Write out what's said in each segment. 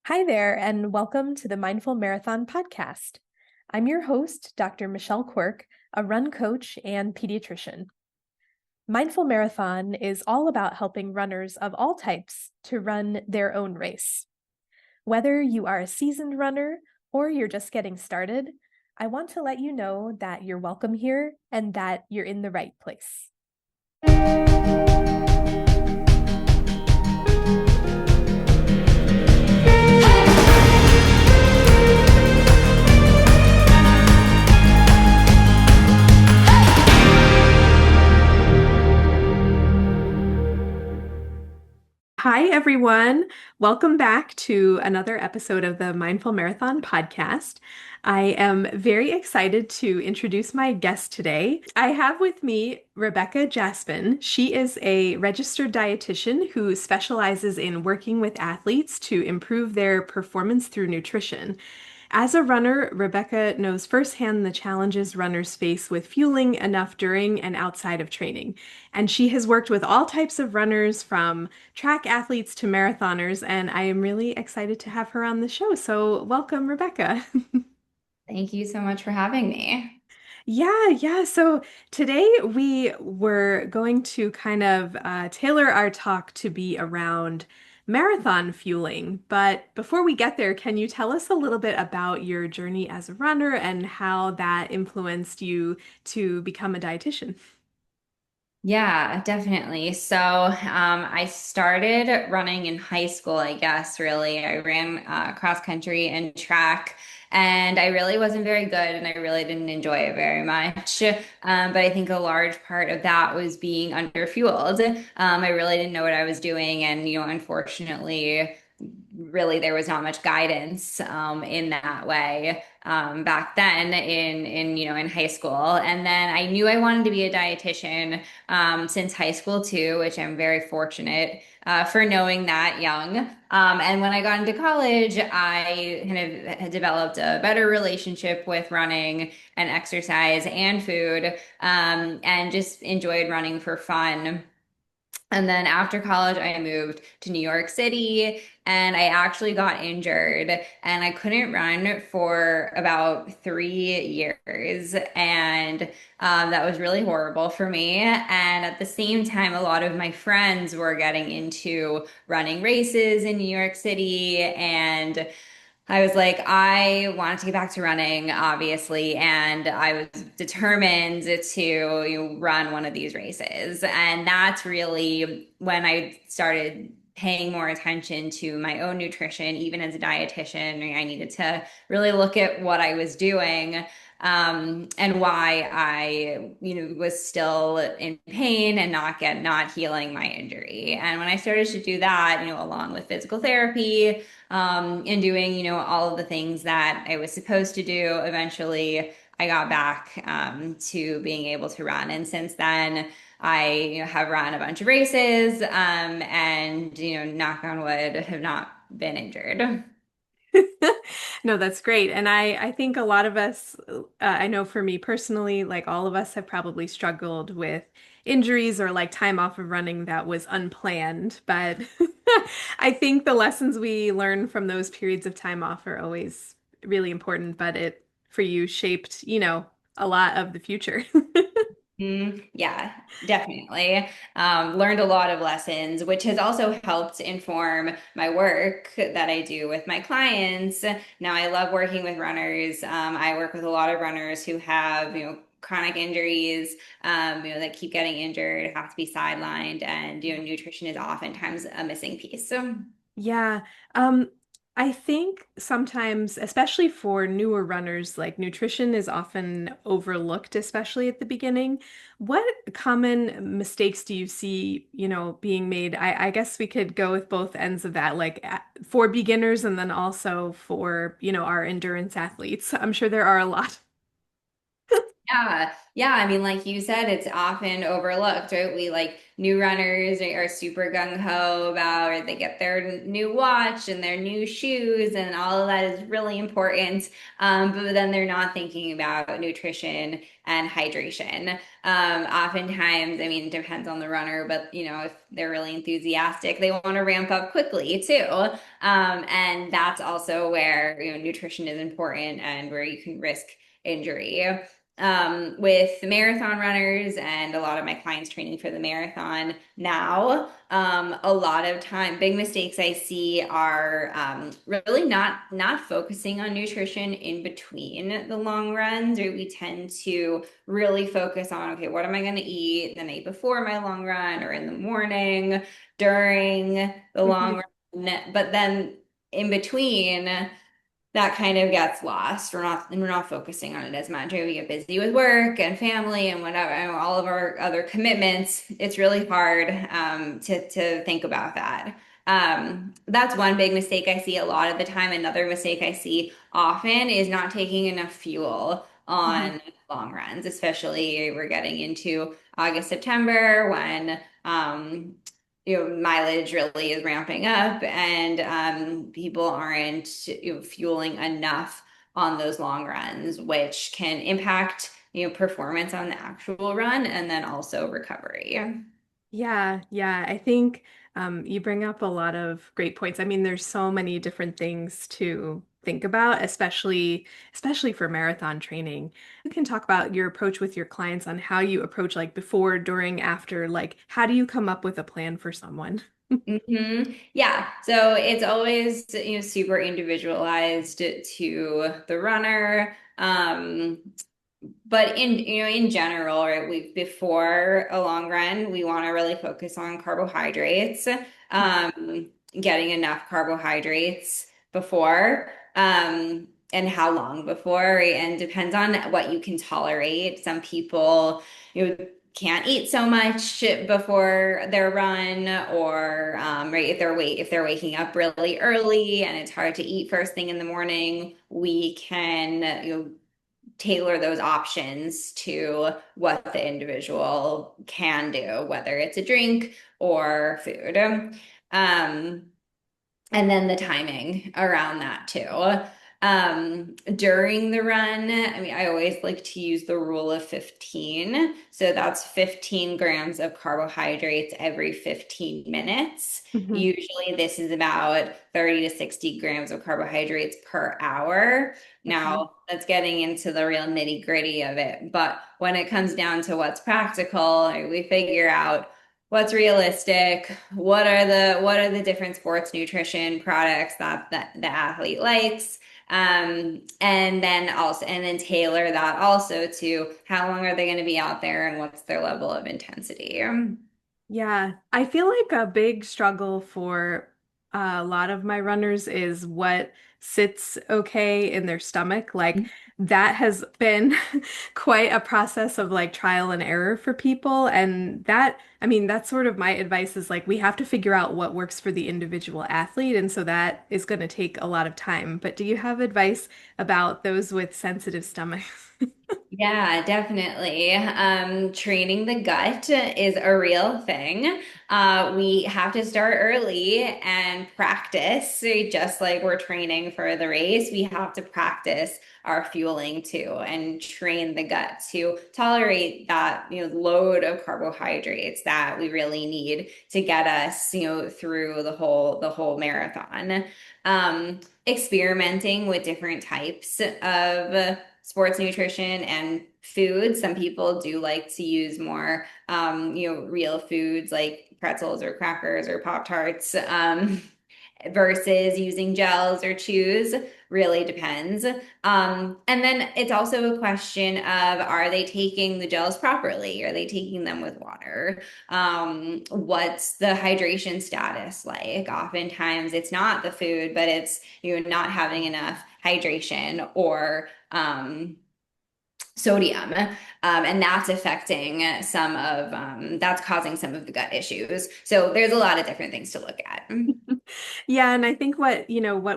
Hi there, and welcome to the Mindful Marathon podcast. I'm your host, Dr. Michelle Quirk, a run coach and pediatrician. Mindful Marathon is all about helping runners of all types to run their own race. Whether you are a seasoned runner or you're just getting started, I want to let you know that you're welcome here and that you're in the right place. Hi, everyone. Welcome back to another episode of the Mindful Marathon podcast. I am very excited to introduce my guest today. I have with me Rebecca Jaspan. She is a registered dietitian who specializes in working with athletes to improve their performance through nutrition. As a runner, Rebecca knows firsthand the challenges runners face with fueling enough during and outside of training. And she has worked with all types of runners, from track athletes to marathoners, and I am really excited to have her on the show. So, welcome, Rebecca. Thank you so much for having me. Yeah. So today we were going to kind of tailor our talk to be around marathon fueling. But before we get there, can you tell us a little bit about your journey as a runner and how that influenced you to become a dietitian? Yeah, definitely. I started running in high school, I guess, really. I ran cross country and track, and I really wasn't very good, and I really didn't enjoy it very much. But I think a large part of that was being underfueled. I really didn't know what I was doing, and unfortunately, really there was not much guidance in that way back then in high school. And then I knew I wanted to be a dietitian since high school too, which I'm very fortunate for knowing that young. And when I got into college, I kind of had developed a better relationship with running and exercise and food, and just enjoyed running for fun. And then after college, I moved to New York City and I actually got injured and I couldn't run for about 3 years. And that was really horrible for me. And at the same time, a lot of my friends were getting into running races in New York City. And I was like, I wanted to get back to running, obviously, and I was determined to run one of these races. And that's really when I started paying more attention to my own nutrition, even as a dietitian. I needed to really look at what I was doing, and why I was still in pain and not healing my injury. And when I started to do that, along with physical therapy, and doing, all of the things that I was supposed to do. Eventually, I got back to being able to run. And since then, I, have run a bunch of races, and, knock on wood, have not been injured. No, that's great. And I think a lot of us, I know for me personally, like all of us have probably struggled with injuries or like time off of running that was unplanned. But I think the lessons we learn from those periods of time off are always really important. But it, for you, shaped, a lot of the future. Yeah, definitely. Learned a lot of lessons, which has also helped inform my work that I do with my clients. Now, I love working with runners. I work with a lot of runners who have, chronic injuries, that keep getting injured, have to be sidelined, and, nutrition is oftentimes a missing piece. So, Yeah. I think sometimes, especially for newer runners, like nutrition is often overlooked, especially at the beginning. What common mistakes do you see, being made? I guess we could go with both ends of that, like for beginners and then also for, our endurance athletes. I'm sure there are a lot. Yeah, yeah. I mean, like you said, it's often overlooked, right? We like new runners are super gung ho about, or they get their new watch and their new shoes, and all of that is really important. But then they're not thinking about nutrition and hydration. Oftentimes, I mean, it depends on the runner, but if they're really enthusiastic, they want to ramp up quickly too. And that's also where, nutrition is important and where you can risk injury. With marathon runners and a lot of my clients training for the marathon now, a lot of time, big mistakes I see are really not focusing on nutrition in between the long runs, or we tend to really focus on, okay, what am I going to eat the night before my long run or in the morning during the long run, but then in between that kind of gets lost. We're not focusing on it as much. We get busy with work and family and whatever, and all of our other commitments. It's really hard to think about that. That's one big mistake I see a lot of the time. Another mistake I see often is not taking enough fuel Mhm. on long runs, especially we're getting into August, September when mileage really is ramping up and people aren't fueling enough on those long runs, which can impact performance on the actual run and then also recovery. Yeah, yeah. I think you bring up a lot of great points. I mean, there's so many different things to think about, especially for marathon training. You can talk about your approach with your clients on how you approach like before, during, after, like how do you come up with a plan for someone? Yeah, so it's always super individualized to the runner. But in general, right, we before a long run, we want to really focus on carbohydrates, getting enough carbohydrates before, and how long before, right? And depends on what you can tolerate. Some people, can't eat so much before their run, or right, if they're waking up really early and it's hard to eat first thing in the morning, we can, tailor those options to what the individual can do, whether it's a drink or food. Um, and then the timing around that too. During the run, I mean, I always like to use the rule of 15. So that's 15 grams of carbohydrates every 15 minutes. Mhm. Usually, this is about 30 to 60 grams of carbohydrates per hour. Okay. Now, that's getting into the real nitty-gritty of it. But when it comes down to what's practical, we figure out what's realistic, what are the different sports nutrition products that the athlete likes, and then tailor that also to how long are they going to be out there and what's their level of intensity. Yeah, I feel like a big struggle for a lot of my runners is what sits okay in their stomach. Like that has been quite a process of like trial and error for people. And that, I mean, that's sort of my advice is like we have to figure out what works for the individual athlete. And so that is going to take a lot of time. But do you have advice about those with sensitive stomachs? Yeah, definitely. Training the gut is a real thing. We have to start early and practice, just like we're training for the race. We have to practice our fueling too and train the gut to tolerate that, load of carbohydrates that we really need to get us, through the whole marathon. Experimenting with different types of sports nutrition and food. Some people do like to use more, real foods like pretzels or crackers or Pop Tarts, versus using gels or chews. Really depends. And then it's also a question of, are they taking the gels properly? Are they taking them with water? What's the hydration status like? Oftentimes it's not the food, but it's not having enough hydration or sodium, and that's affecting that's causing some of the gut issues. So there's a lot of different things to look at. Yeah, and I think what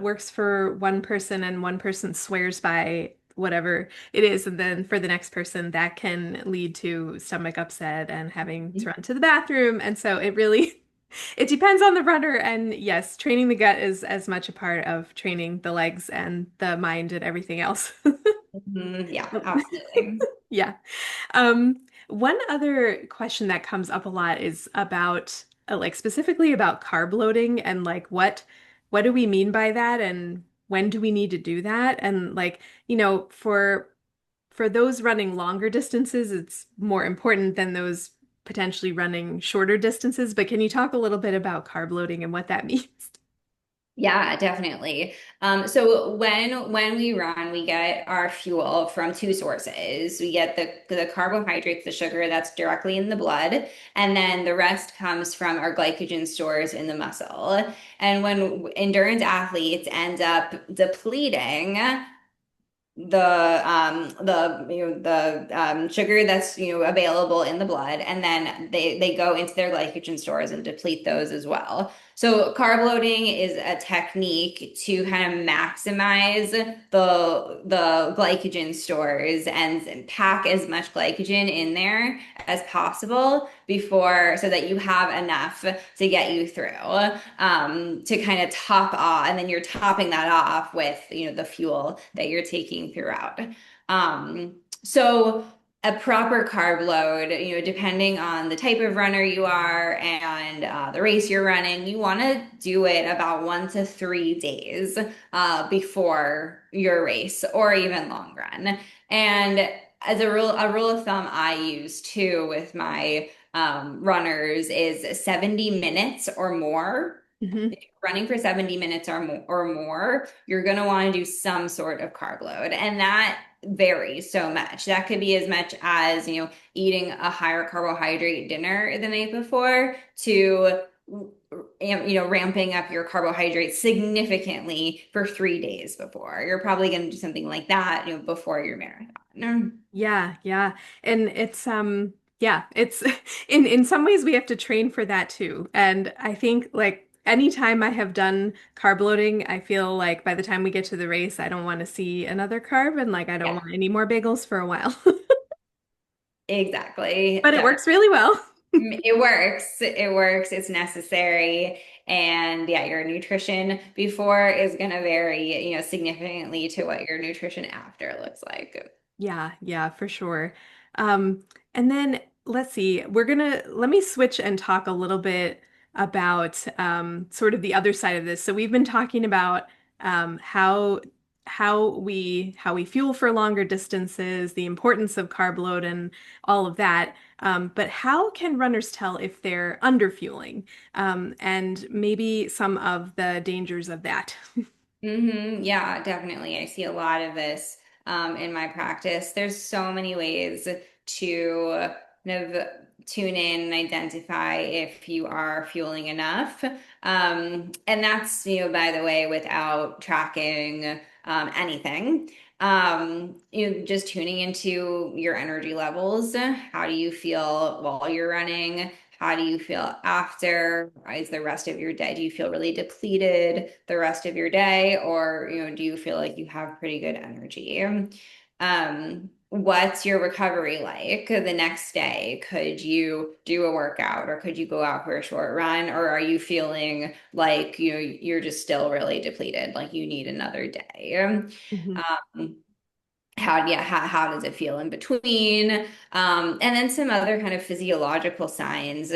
works for one person and one person swears by whatever it is. And then for the next person, that can lead to stomach upset and having to run to the bathroom. And so it really, it depends on the runner. And yes, training the gut is as much a part of training the legs and the mind and everything else. Mhm. Yeah, absolutely. Yeah. Um, One other question that comes up a lot is about like specifically about carb loading and like what do we mean by that and when do we need to do that? And like, for those running longer distances, it's more important than those potentially running shorter distances. But can you talk a little bit about carb loading and what that means? Yeah, definitely. So when we run, we get our fuel from two sources. We get the carbohydrates, the sugar that's directly in the blood, and then the rest comes from our glycogen stores in the muscle. And when endurance athletes end up depleting the sugar that's available in the blood, and then they go into their glycogen stores and deplete those as well. So carb loading is a technique to kind of maximize the glycogen stores and pack as much glycogen in there as possible before, so that you have enough to get you through, to kind of top off, and then you're topping that off with the fuel that you're taking throughout. So a proper carb load, depending on the type of runner you are and the race you're running, you want to do it about 1 to 3 days before your race or even long run. And as a rule of thumb I use too with my runners is 70 minutes or more. Hmm. If you're running for 70 minutes or more, you're going to want to do some sort of carb load. And that varies so much. That could be as much as, eating a higher carbohydrate dinner the night before to, ramping up your carbohydrates significantly for 3 days before. You're probably going to do something like that, before your marathon. Yeah, yeah. And it's yeah, it's in some ways we have to train for that too. And I think like anytime I have done carb loading, I feel like by the time we get to the race, I don't want to see another carb and like I don't Yeah, want any more bagels for a while. exactly. But it works really well. It works. It works. It's necessary. And yeah, your nutrition before is going to vary, significantly to what your nutrition after looks like. Yeah, yeah, for sure. Um, and then let's see, let me switch and talk a little bit about sort of the other side of this. So we've been talking about how we fuel for longer distances, the importance of carb load and all of that. But how can runners tell if they're underfueling? And maybe some of the dangers of that. Yeah, definitely. I see a lot of this in my practice. There's so many ways to kind of tune in and identify if you are fueling enough. And that's, by the way, without tracking anything. Just tuning into your energy levels. How do you feel while you're running? How do you feel after? Is the rest of your day, do you feel really depleted the rest of your day? Or, do you feel like you have pretty good energy? What's your recovery like the next day? Could you do a workout or could you go out for a short run? Or are you feeling like, you're just still really depleted, like you need another day? Mhm. Um, how does it feel in between? And then some other kind of physiological signs.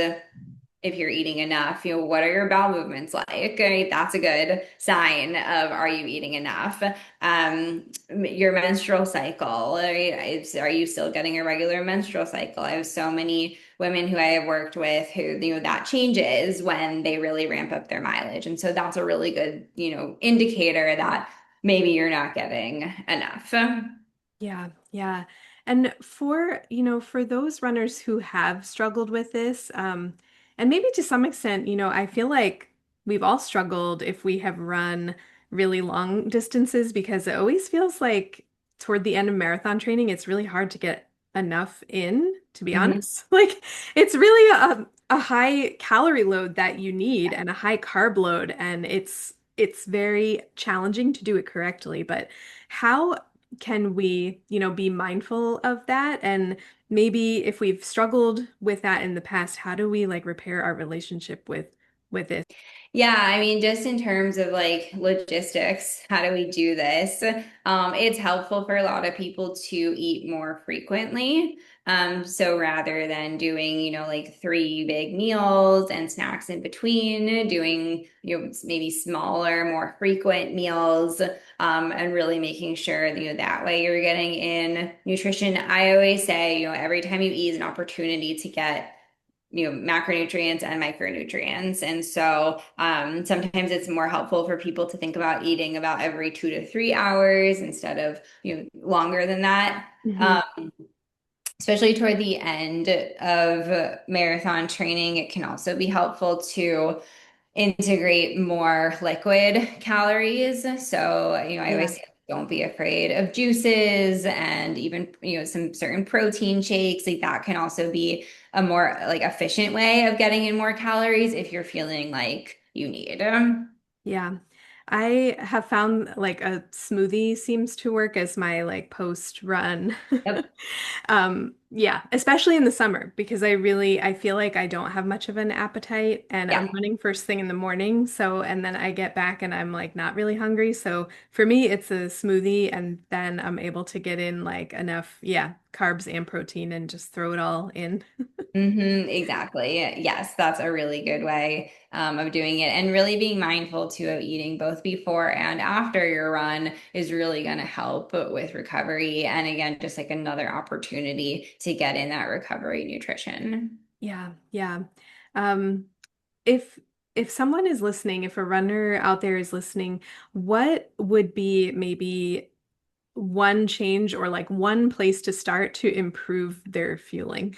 If you're eating enough, what are your bowel movements like? Right? That's a good sign of, are you eating enough? Your menstrual cycle, right? Are you still getting a regular menstrual cycle? I have so many women who I have worked with who, that changes when they really ramp up their mileage. And so that's a really good, indicator that maybe you're not getting enough. Yeah, yeah. And for those runners who have struggled with this, and maybe to some extent, I feel like we've all struggled if we have run really long distances because it always feels like toward the end of marathon training, it's really hard to get enough in, to be Mhm. honest. Like it's really a high calorie load that you need and a high carb load, and it's very challenging to do it correctly. But how can we, be mindful of that? And maybe if we've struggled with that in the past, how do we like repair our relationship with it? Yeah, I mean, just in terms of like logistics, how do we do this? It's helpful for a lot of people to eat more frequently. So rather than doing, like three big meals and snacks in between, doing, maybe smaller, more frequent meals, and really making sure, that way you're getting in nutrition. I always say, every time you eat is an opportunity to get macronutrients and micronutrients. And so sometimes it's more helpful for people to think about eating about every 2 to 3 hours instead of longer than that. Hmm. Um, Especially toward the end of marathon training, it can also be helpful to integrate more liquid calories. So, I Yeah. always say don't be afraid of juices and even, some certain protein shakes. Like that can also be a more like efficient way of getting in more calories if you're feeling like you need them. Yeah. I have found like a smoothie seems to work as my like post run. Yep. Yeah, especially in the summer because I feel like I don't have much of an appetite and I'm Yeah. running first thing in the morning. So, and then I get back and I'm like not really hungry. So for me, it's a smoothie and then I'm able to get in like enough, yeah, carbs and protein and just throw it all in. Exactly. Yes, that's a really good way of doing it. And really being mindful too of eating both before and after your run is really going to help with recovery. And again, just like another opportunity to get in that recovery nutrition. Yeah, yeah. Um, if if someone is listening, if a runner out there is listening, what would be maybe one change or like one place to start to improve their fueling?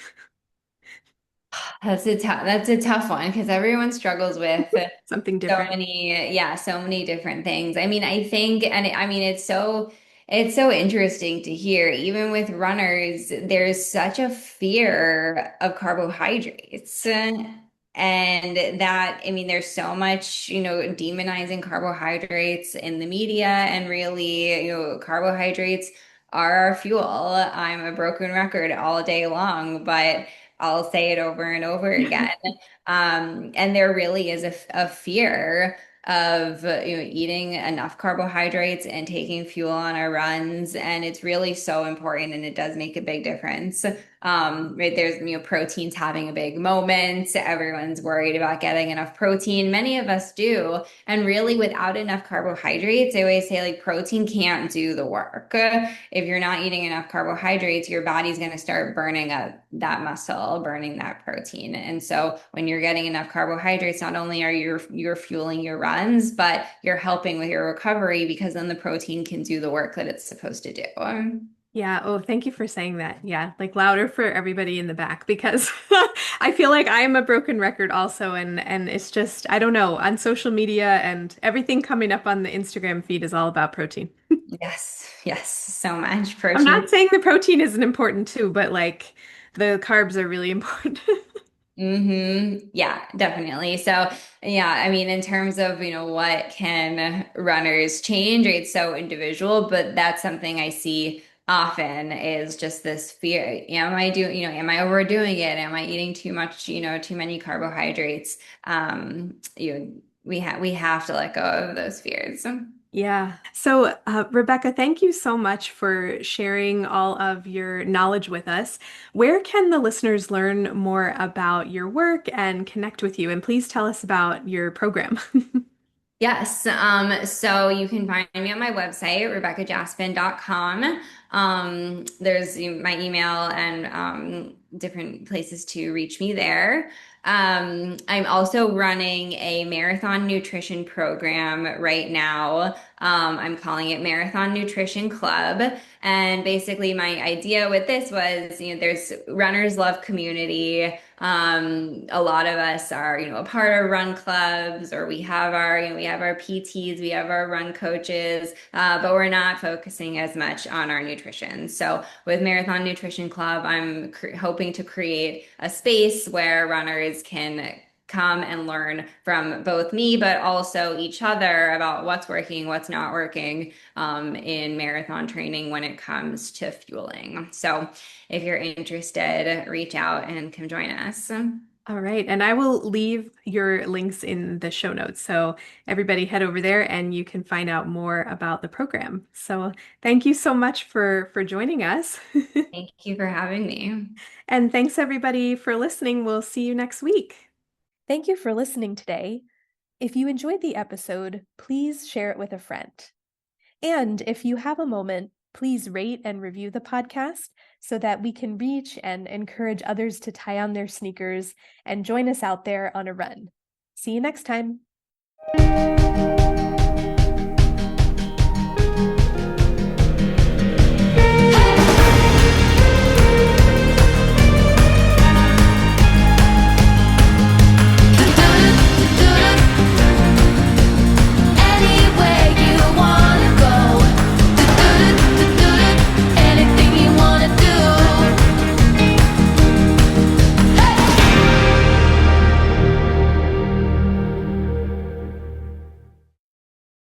That's a tough one because everyone struggles with Something so different. many, yeah, so many different things. I mean, I think, and I mean, it's so interesting to hear. Even with runners, there's such a fear of carbohydrates. And that, I mean, there's so much, demonizing carbohydrates in the media, and really, carbohydrates are our fuel. I'm a broken record all day long, but I'll say it over and over again. And there really is a fear of eating enough carbohydrates and taking fuel on our runs, and it's really so important, and it does make a big difference. Right, there's proteins having a big moment. Everyone's worried about getting enough protein. Many of us do, and really without enough carbohydrates, I always say like protein can't do the work. If you're not eating enough carbohydrates, your body's going to start burning up that muscle, burning that protein. And so when you're getting enough carbohydrates, not only are you're fueling your runs, but you're helping with your recovery because then the protein can do the work that it's supposed to do. Yeah. Oh, thank you for saying that. Yeah, like louder for everybody in the back because I feel like I am a broken record also and it's just I don't know, on social media and everything coming up on the Instagram feed is all about protein. Yes, yes, so much I'm protein. not saying the protein isn't important too, but like the carbs are really important. Yeah, definitely. So, yeah, I mean, in terms of, what can runners change, right? It's so individual, but that's something I see often is just this fear. Am I overdoing it? Am I eating too much, too many carbohydrates? We have to let go of those fears. Yeah. So, Rebecca, thank you so much for sharing all of your knowledge with us. Where can the listeners learn more about your work and connect with you? And please tell us about your program. Yes. So you can find me on my website, RebeccaJaspan.com. There's my email and different places to reach me there. I'm also running a marathon nutrition program right now. I'm calling it Marathon Nutrition Club. And basically, my idea with this was, there's runners love community. A lot of us are, a part of run clubs, or we have our PTs, we have our run coaches, but we're not focusing as much on our nutrition. So with Marathon Nutrition Club, I'm hoping to create a space where runners can come and learn from both me, but also each other about what's working, what's not working in marathon training when it comes to fueling. So if you're interested, reach out and come join us. All right. And I will leave your links in the show notes. So everybody head over there and you can find out more about the program. So thank you so much for joining us. Thank you for having me. And thanks everybody for listening. We'll see you next week. Thank you for listening today. If you enjoyed the episode, please share it with a friend. And if you have a moment, please rate and review the podcast so that we can reach and encourage others to tie on their sneakers and join us out there on a run. See you next time.